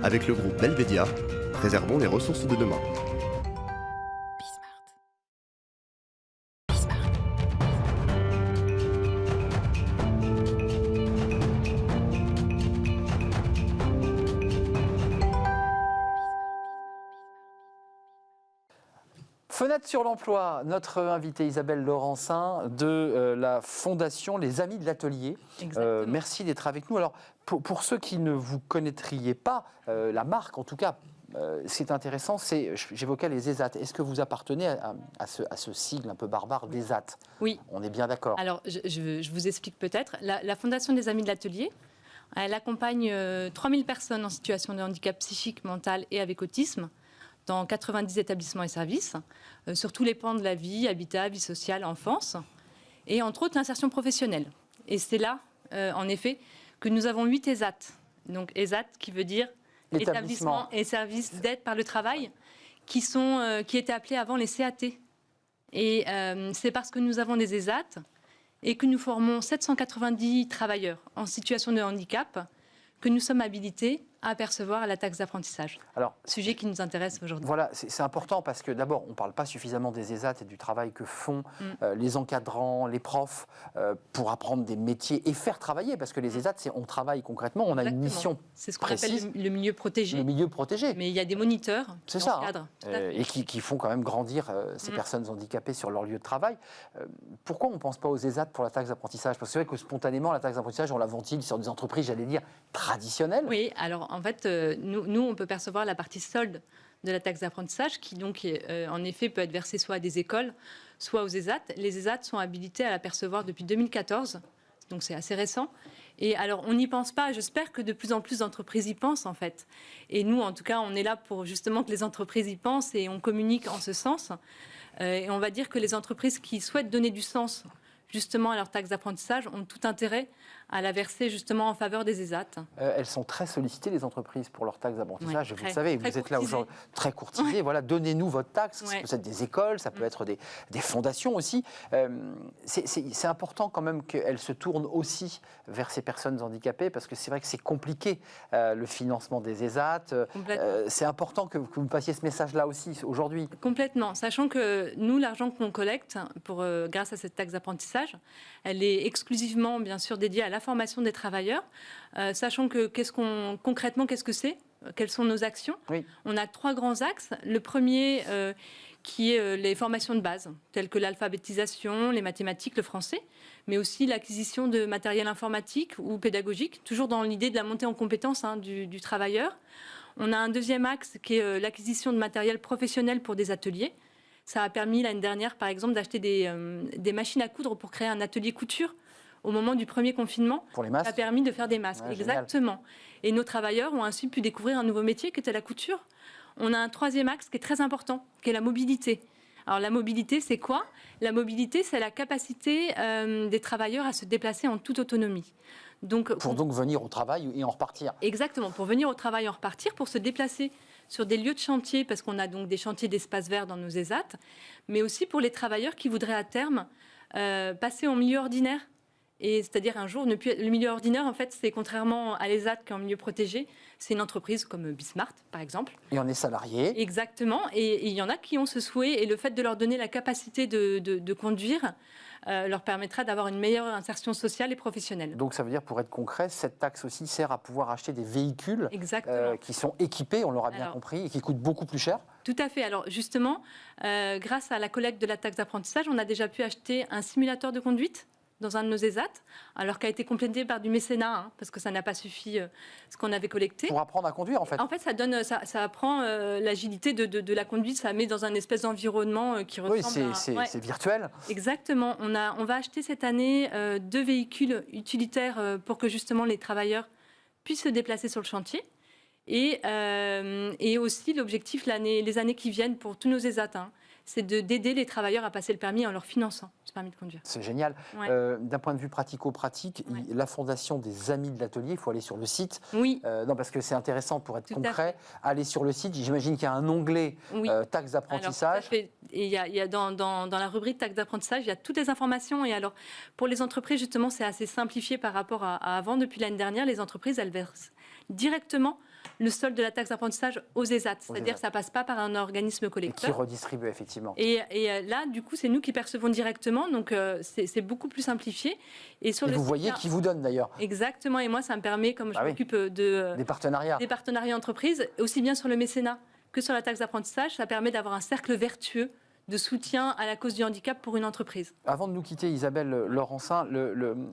Avec le groupe Belvedia, préservons les ressources de demain. Fenêtre sur l'emploi, notre invitée Isabelle Laurencin de la Fondation Les Amis de l'Atelier. Merci d'être avec nous. Alors, pour ceux qui ne vous connaîtriez pas, la marque en tout cas, c'est intéressant, j'évoquais les ESAT. Est-ce que vous appartenez à ce sigle un peu barbare d'ESAT? Oui. On est bien d'accord. Alors, je vous explique peut-être. La Fondation des Amis de l'Atelier, elle accompagne 3000 personnes en situation de handicap psychique, mental et avec autisme dans 90 établissements et services, sur tous les pans de la vie, habitat, vie sociale, enfance, et entre autres l'insertion professionnelle. Et c'est là, en effet, que nous avons 8 ESAT. Donc ESAT qui veut dire établissements et services d'aide par le travail, qui étaient appelés avant les CAT. Et c'est parce que nous avons des ESAT et que nous formons 790 travailleurs en situation de handicap que nous sommes habilités à percevoir la taxe d'apprentissage. Alors, sujet qui nous intéresse aujourd'hui. Voilà, c'est important parce que d'abord, on ne parle pas suffisamment des ESAT et du travail que font les encadrants, les profs pour apprendre des métiers et faire travailler. Parce que les ESAT, on travaille concrètement, on a une mission précise. C'est ce qu'on appelle le milieu protégé. Le milieu protégé. Mais il y a des moniteurs qui encadrent. Et qui font quand même grandir ces personnes handicapées sur leur lieu de travail. Pourquoi on ne pense pas aux ESAT pour la taxe d'apprentissage? Parce que c'est vrai que spontanément, la taxe d'apprentissage, on la ventile sur des entreprises, j'allais dire, traditionnelles. Oui, alors en fait, nous, on peut percevoir la partie solde de la taxe d'apprentissage qui, donc, en effet, peut être versée soit à des écoles, soit aux ESAT. Les ESAT sont habilités à la percevoir depuis 2014, donc c'est assez récent. Et alors, on n'y pense pas. J'espère que de plus en plus d'entreprises y pensent, en fait. Et nous, en tout cas, on est là pour justement que les entreprises y pensent et on communique en ce sens. Et on va dire que les entreprises qui souhaitent donner du sens justement à leur taxe d'apprentissage ont tout intérêt à la verser justement en faveur des ESAT. Elles sont très sollicitées, les entreprises, pour leur taxe d'apprentissage. Oui, vous le savez, vous êtes là aujourd'hui très courtisé. Ouais. Voilà, donnez-nous votre taxe. Ça peut être des écoles, ça peut être des fondations aussi. C'est important quand même qu'elles se tournent aussi vers ces personnes handicapées parce que c'est vrai que c'est compliqué, le financement des ESAT. C'est important que vous passiez ce message-là aussi aujourd'hui. Complètement, sachant que nous, l'argent qu'on collecte grâce à cette taxe d'apprentissage, elle est exclusivement, bien sûr, dédiée à la formation des travailleurs, sachant que concrètement, qu'est-ce que c'est? Quelles sont nos actions? Oui. On a 3 grands axes. Le premier, qui est les formations de base, telles que l'alphabétisation, les mathématiques, le français, mais aussi l'acquisition de matériel informatique ou pédagogique, toujours dans l'idée de la montée en compétences du travailleur. On a un deuxième axe qui est l'acquisition de matériel professionnel pour des ateliers. Ça a permis l'année dernière, par exemple, d'acheter des machines à coudre pour créer un atelier couture au moment du premier confinement. Pour les masques. Ça a permis de faire des masques, ouais, exactement. Génial. Et nos travailleurs ont ainsi pu découvrir un nouveau métier qui était la couture. On a un troisième axe qui est très important, qui est la mobilité. Alors la mobilité, c'est quoi? La mobilité, c'est la capacité des travailleurs à se déplacer en toute autonomie. Pour donc venir au travail et en repartir. Exactement, pour venir au travail et en repartir, pour se déplacer sur des lieux de chantier, parce qu'on a donc des chantiers d'espace vert dans nos ESAT, mais aussi pour les travailleurs qui voudraient à terme passer en milieu ordinaire. Et c'est-à-dire un jour, le milieu ordinaire, en fait, c'est contrairement à l'ESAT qui est en milieu protégé, c'est une entreprise comme Bismart, par exemple. Et on est salarié. Exactement. Et il y en a qui ont ce souhait. Et le fait de leur donner la capacité de conduire leur permettra d'avoir une meilleure insertion sociale et professionnelle. Donc ça veut dire, pour être concret, cette taxe aussi sert à pouvoir acheter des véhicules qui sont équipés, on l'aura bien compris, et qui coûtent beaucoup plus cher. Tout à fait. Alors justement, grâce à la collecte de la taxe d'apprentissage, on a déjà pu acheter un simulateur de conduite dans un de nos ESAT, alors qu'a été complété par du mécénat, parce que ça n'a pas suffi ce qu'on avait collecté. Pour apprendre à conduire, en fait. En fait, ça apprend l'agilité de la conduite, ça met dans un espèce d'environnement qui ressemble à... c'est virtuel. Exactement. On va acheter cette année 2 véhicules utilitaires pour que justement les travailleurs puissent se déplacer sur le chantier. Et aussi l'objectif, les années qui viennent pour tous nos ESAT, c'est d'aider les travailleurs à passer le permis en leur finançant ce permis de conduire. C'est génial. Ouais. D'un point de vue pratico-pratique, la Fondation des Amis de l'Atelier, il faut aller sur le site. Oui. Non, parce que c'est intéressant pour être concret. Aller sur le site, j'imagine qu'il y a un onglet taxe d'apprentissage. Et il y a dans la rubrique taxe d'apprentissage, il y a toutes les informations. Et alors, pour les entreprises, justement, c'est assez simplifié par rapport à avant. Depuis l'année dernière, les entreprises, elles versent directement le solde de la taxe d'apprentissage aux ESAT. C'est-à-dire que ça ne passe pas par un organisme Et qui collecteur. redistribue effectivement. Et là, du coup, c'est nous qui percevons directement, donc c'est beaucoup plus simplifié. Et sur Et le vous site, voyez qui vous donne d'ailleurs Exactement, et moi, ça me permet, comme je Ah oui. m'occupe des partenariats. partenariats entreprises, aussi bien sur le mécénat que sur la taxe d'apprentissage, ça permet d'avoir un cercle vertueux de soutien à la cause du handicap pour une entreprise. Avant de nous quitter, Isabelle Laurencin,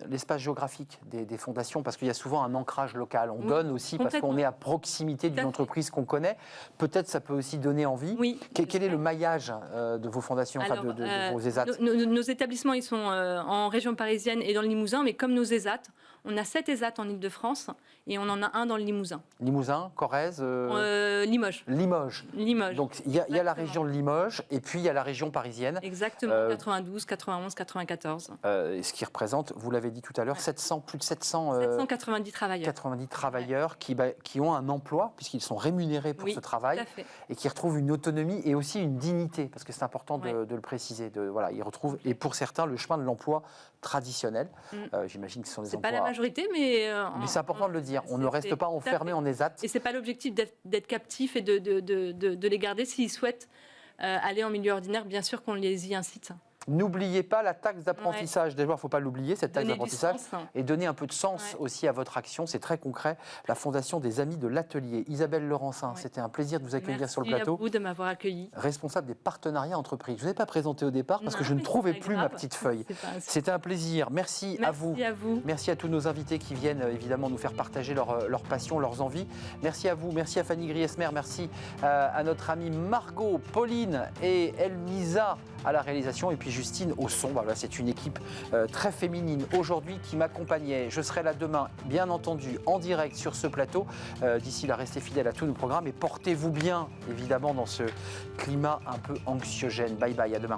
l'espace géographique des fondations, parce qu'il y a souvent un ancrage local. On donne aussi parce qu'on est à proximité d'une entreprise qu'on connaît. Peut-être ça peut aussi donner envie. Oui. Quel est le maillage de vos fondations, Alors, de vos ESAT? Nos établissements, ils sont en région parisienne et dans le Limousin, mais comme nos ESAT, on a 7 ESAT en Ile-de-France et on en a un dans le Limousin. Limousin, Corrèze Limoges. Limoges. Donc il y a la région de Limoges et puis il y a la région parisienne. Exactement, 92, 91, 94. Ce qui représente, vous l'avez dit tout à l'heure, plus de 790 travailleurs. 90 travailleurs qui ont un emploi, puisqu'ils sont rémunérés pour ce travail, et qui retrouvent une autonomie et aussi une dignité, parce que c'est important de le préciser. Voilà, ils retrouvent, et pour certains, le chemin de l'emploi traditionnel. J'imagine que ce sont des emplois... C'est pas la majorité, mais c'est important de le dire. On ne reste pas enfermé en ESAT. Et c'est pas l'objectif d'être captif et de les garder s'ils souhaitent aller en milieu ordinaire. Bien sûr qu'on les y incite. N'oubliez pas la taxe d'apprentissage. Déjà, il ne faut pas l'oublier, cette taxe d'apprentissage. Et donner un peu de sens aussi à votre action. C'est très concret. La Fondation des Amis de l'Atelier. Isabelle Laurencin, c'était un plaisir de vous accueillir sur le plateau. Merci à vous de m'avoir accueilli. Responsable des partenariats entreprises. Je ne vous ai pas présenté au départ parce que je ne trouvais plus ma petite feuille. C'était un plaisir. Merci à vous. Merci à tous nos invités qui viennent évidemment nous faire partager leur passion, leurs envies. Merci à vous. Merci à Fanny Griesmer. Merci à notre amie Margot, Pauline et Elmisa à la réalisation. Et puis Justine au son. Voilà, c'est une équipe très féminine aujourd'hui qui m'accompagnait. Je serai là demain, bien entendu, en direct sur ce plateau. D'ici là, restez fidèles à tous nos programmes et portez-vous bien, évidemment, dans ce climat un peu anxiogène. Bye bye, à demain.